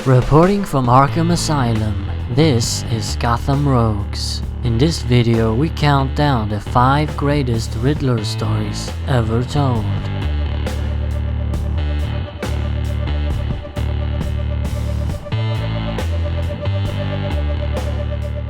Reporting from Arkham Asylum, this is Gotham Rogues. In this video we count down the 5 greatest Riddler stories ever told.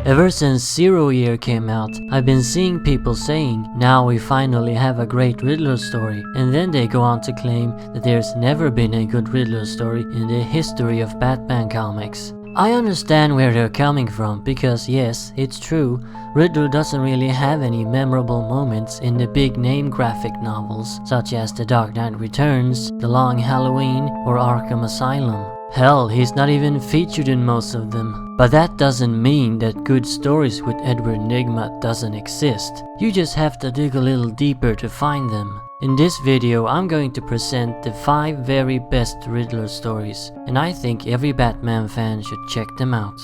Ever since Zero Year came out, I've been seeing people saying, now we finally have a great Riddler story, and then they go on to claim that there's never been a good Riddler story in the history of Batman comics. I understand where they're coming from because yes, it's true, Riddler doesn't really have any memorable moments in the big name graphic novels such as The Dark Knight Returns, The Long Halloween, or Arkham Asylum. Hell, he's not even featured in most of them. But that doesn't mean that good stories with Edward Nygma doesn't exist. You just have to dig a little deeper to find them. In this video, I'm going to present the 5 very best Riddler stories, and I think every Batman fan should check them out.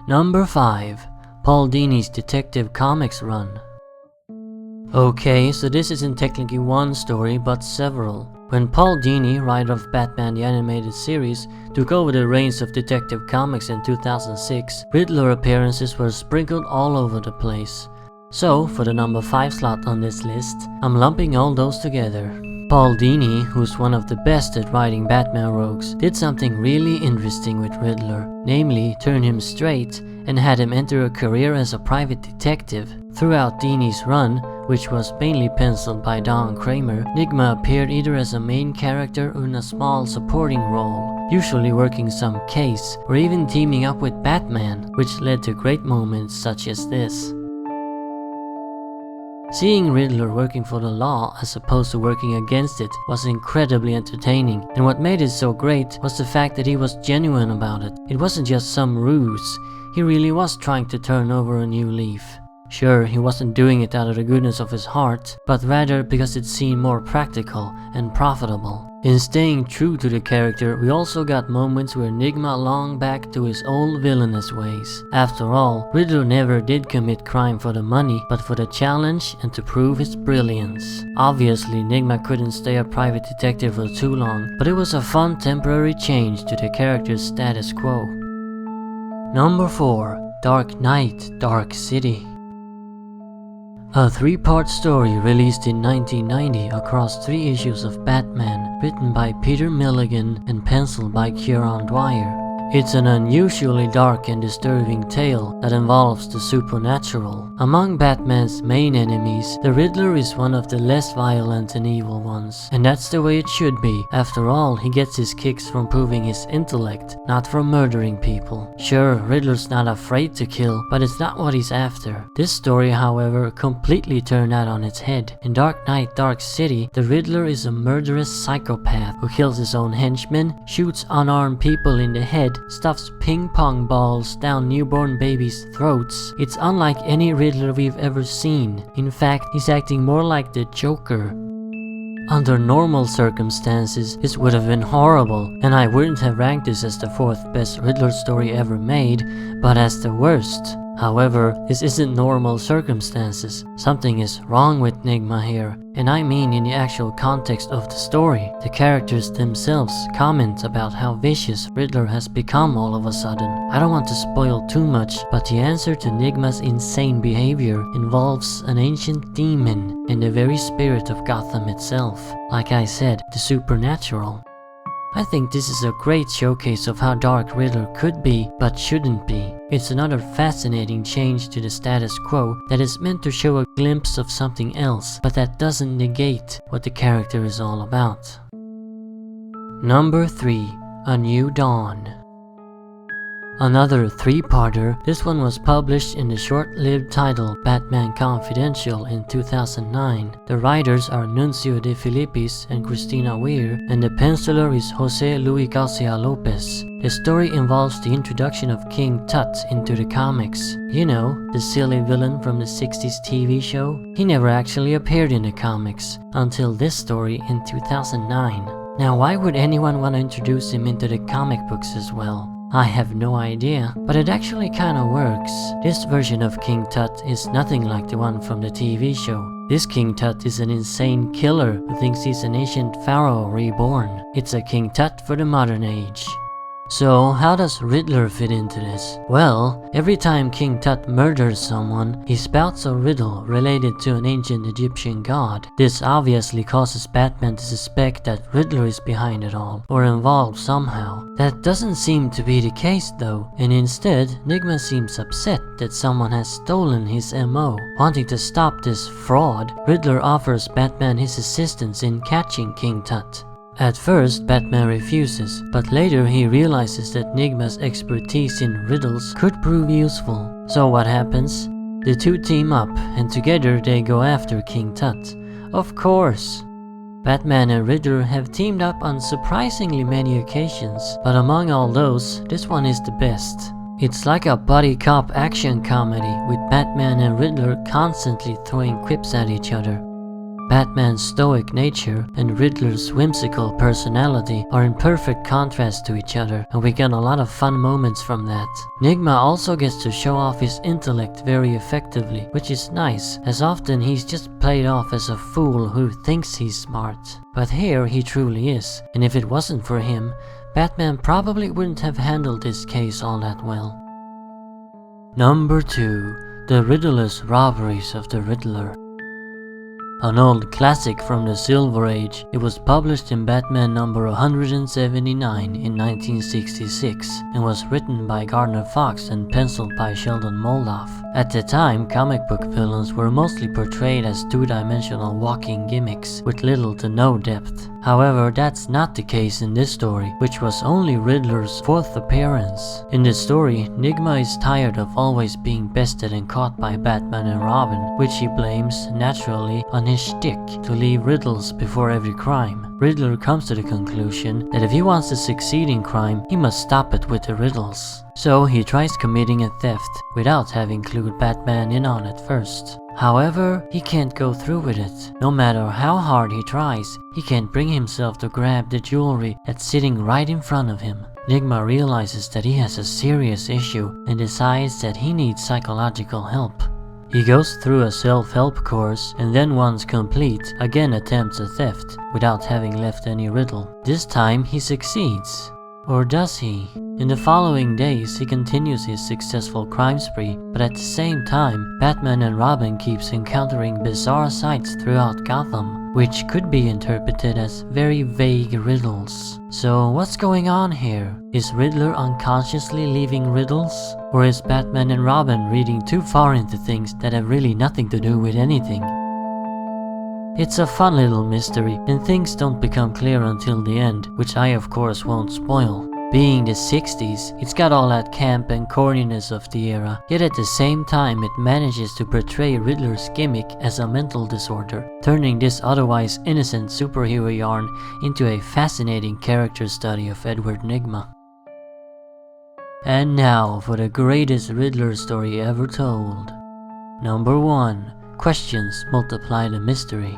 Number 5. Paul Dini's Detective Comics run. Okay, so this isn't technically one story, but several. When Paul Dini, writer of Batman the Animated Series, took over the reins of Detective Comics in 2006, Riddler appearances were sprinkled all over the place. So, for the number 5 slot on this list, I'm lumping all those together. Paul Dini, who's one of the best at writing Batman rogues, did something really interesting with Riddler, namely turn him straight and had him enter a career as a private detective. Throughout Dini's run, which was mainly penciled by Don Kramer, Nygma appeared either as a main character or in a small supporting role, usually working some case or even teaming up with Batman, which led to great moments such as this. Seeing Riddler working for the law as opposed to working against it was incredibly entertaining, and what made it so great was the fact that he was genuine about it. It wasn't just some ruse, he really was trying to turn over a new leaf. Sure, he wasn't doing it out of the goodness of his heart, but rather because it seemed more practical and profitable. In staying true to the character, we also got moments where Nygma longed back to his old villainous ways. After all, Riddler never did commit crime for the money, but for the challenge and to prove his brilliance. Obviously, Nygma couldn't stay a private detective for too long, but it was a fun temporary change to the character's status quo. Number 4. Dark Knight, Dark City. A 3-part story released in 1990 across 3 issues of Batman, written by Peter Milligan and penciled by Kieron Dwyer. It's an unusually dark and disturbing tale that involves the supernatural. Among Batman's main enemies, the Riddler is one of the less violent and evil ones. And that's the way it should be. After all, he gets his kicks from proving his intellect, not from murdering people. Sure, Riddler's not afraid to kill, but it's not what he's after. This story, however, completely turned that on its head. In Dark Knight, Dark City, the Riddler is a murderous psychopath who kills his own henchmen, shoots unarmed people in the head, stuffs ping pong balls down newborn babies' throats. It's unlike any Riddler we've ever seen. In fact, he's acting more like the Joker. Under normal circumstances, this would have been horrible, and I wouldn't have ranked this as the 4th best Riddler story ever made, but as the worst. However, this isn't normal circumstances. Something is wrong with Nygma here, and I mean in the actual context of the story. The characters themselves comment about how vicious Riddler has become all of a sudden. I don't want to spoil too much, but the answer to Nygma's insane behavior involves an ancient demon and the very spirit of Gotham itself. Like I said, the supernatural. I think this is a great showcase of how dark Riddler could be, but shouldn't be. It's another fascinating change to the status quo that is meant to show a glimpse of something else, but that doesn't negate what the character is all about. Number 3. A New Dawn. Another 3-parter, this one was published in the short-lived title Batman Confidential in 2009. The writers are Nuncio de Filippis and Christina Weir, and the penciler is Jose Luis Garcia Lopez. The story involves the introduction of King Tut into the comics. You know, the silly villain from the 60s TV show? He never actually appeared in the comics, until this story in 2009. Now why would anyone want to introduce him into the comic books as well? I have no idea, but it actually kinda works. This version of King Tut is nothing like the one from the TV show. This King Tut is an insane killer who thinks he's an ancient pharaoh reborn. It's a King Tut for the modern age. So, how does Riddler fit into this? Well, every time King Tut murders someone, he spouts a riddle related to an ancient Egyptian god. This obviously causes Batman to suspect that Riddler is behind it all, or involved somehow. That doesn't seem to be the case though, and instead, Nigma seems upset that someone has stolen his MO. Wanting to stop this fraud, Riddler offers Batman his assistance in catching King Tut. At first, Batman refuses, but later he realizes that Nigma's expertise in riddles could prove useful. So what happens? The two team up, and together they go after King Tut. Of course! Batman and Riddler have teamed up on surprisingly many occasions, but among all those, this one is the best. It's like a buddy cop action comedy, with Batman and Riddler constantly throwing quips at each other. Batman's stoic nature and Riddler's whimsical personality are in perfect contrast to each other, and we get a lot of fun moments from that. Nigma also gets to show off his intellect very effectively, which is nice, as often he's just played off as a fool who thinks he's smart. But here he truly is, and if it wasn't for him, Batman probably wouldn't have handled this case all that well. Number 2. The Riddle-less Robberies of the Riddler. An old classic from the Silver Age, it was published in Batman number 179 in 1966 and was written by Gardner Fox and penciled by Sheldon Moldoff. At the time, comic book villains were mostly portrayed as two-dimensional walking gimmicks with little to no depth. However, that's not the case in this story, which was only Riddler's 4th appearance. In this story, Nigma is tired of always being bested and caught by Batman and Robin, which he blames, naturally, on his shtick to leave riddles before every crime. Riddler comes to the conclusion that if he wants to succeed in crime, he must stop it with the riddles. So he tries committing a theft without having clued Batman in on it first. However, he can't go through with it. No matter how hard he tries, he can't bring himself to grab the jewelry that's sitting right in front of him. Nigma realizes that he has a serious issue and decides that he needs psychological help. He goes through a self-help course and then, once complete, again attempts a theft without having left any riddle. This time he succeeds. Or does he? In the following days, he continues his successful crime spree, but at the same time, Batman and Robin keeps encountering bizarre sights throughout Gotham, which could be interpreted as very vague riddles. So what's going on here? Is Riddler unconsciously leaving riddles? Or is Batman and Robin reading too far into things that have really nothing to do with anything? It's a fun little mystery, and things don't become clear until the end, which I of course won't spoil. Being the 60s, it's got all that camp and corniness of the era, yet at the same time it manages to portray Riddler's gimmick as a mental disorder, turning this otherwise innocent superhero yarn into a fascinating character study of Edward Nigma. And now for the greatest Riddler story ever told. Number 1. Questions multiply the mystery.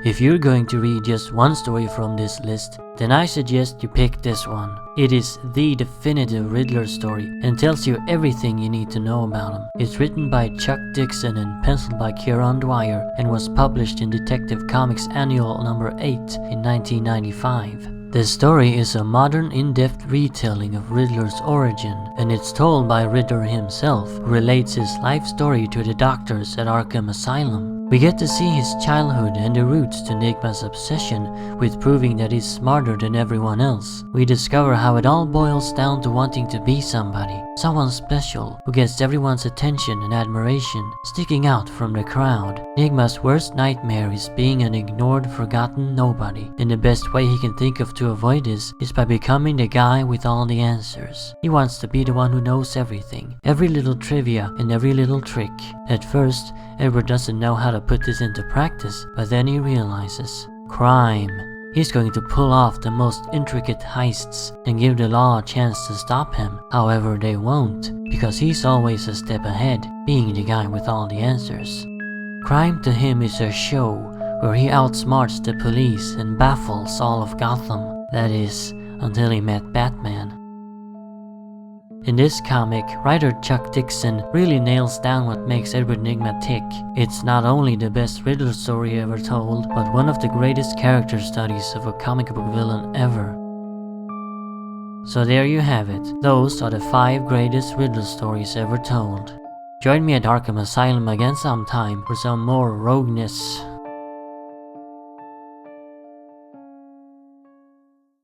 If you're going to read just one story from this list, then I suggest you pick this one. It is the definitive Riddler story and tells you everything you need to know about him. It's written by Chuck Dixon and penciled by Kieran Dwyer and was published in Detective Comics Annual number 8 in 1995. The story is a modern, in-depth retelling of Riddler's origin, and it's told by Riddler himself, who relates his life story to the doctors at Arkham Asylum. We get to see his childhood and the roots to Nigma's obsession with proving that he's smarter than everyone else. We discover how it all boils down to wanting to be somebody, someone special, who gets everyone's attention and admiration, sticking out from the crowd. Nigma's worst nightmare is being an ignored, forgotten nobody, and the best way he can think of to avoid this is by becoming the guy with all the answers. He wants to be the one who knows everything, every little trivia and every little trick. At first, Edward doesn't know how to put this into practice, but then he realizes crime. He's going to pull off the most intricate heists and give the law a chance to stop him. However, they won't, because he's always a step ahead, being the guy with all the answers. Crime to him is a show where he outsmarts the police and baffles all of Gotham. That is, until he met Batman. In this comic, writer Chuck Dixon really nails down what makes Edward Nigma tick. It's not only the best Riddler story ever told, but one of the greatest character studies of a comic book villain ever. So there you have it. Those are the 5 greatest Riddle stories ever told. Join me at Arkham Asylum again sometime for some more rogueness.